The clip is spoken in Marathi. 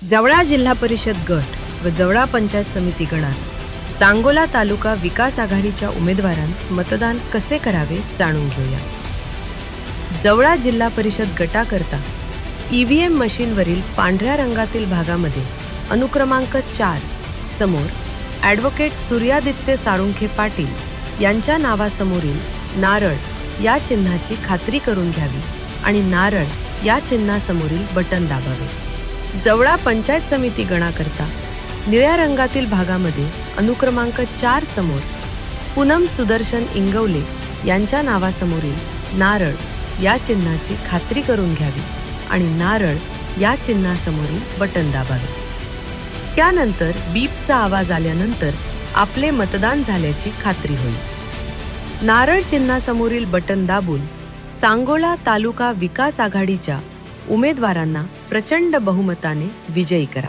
जवळा जिल्हा परिषद गट व जवळा पंचायत समिती गणात सांगोला तालुका विकास आघाडीच्या उमेदवारांस मतदान कसे करावे जाणून घेऊया। जवळा जिल्हा परिषद गटाकरता ईव्हीएम मशीनवरील पांढऱ्या रंगातील भागामध्ये अनुक्रमांक 4 समोर ॲडव्होकेट सूर्यादित्य साळुंखे पाटील यांच्या नावासमोरील नारळ या चिन्हाची खात्री करून घ्यावी आणि नारळ या चिन्हासमोरील बटन दाबावे। जवळा पंचायत समिती गणाकरता निळ्या रंगातील भागामध्ये अनुक्रमांक 4 समोर पूनम सुदर्शन इंगवले यांच्या नावासमोरील नारळ या चिन्हाची खात्री करून घ्यावी आणि नारळ या चिन्हासमोरील बटन दाबावे। त्यानंतर बीपचा आवाज आल्यानंतर आपले मतदान झाल्याची खात्री होईल। नारळ चिन्हासमोरील बटन दाबून सांगोला तालुका विकास आघाडीच्या उमेदवारांना प्रचंड बहुमताने विजयी करा।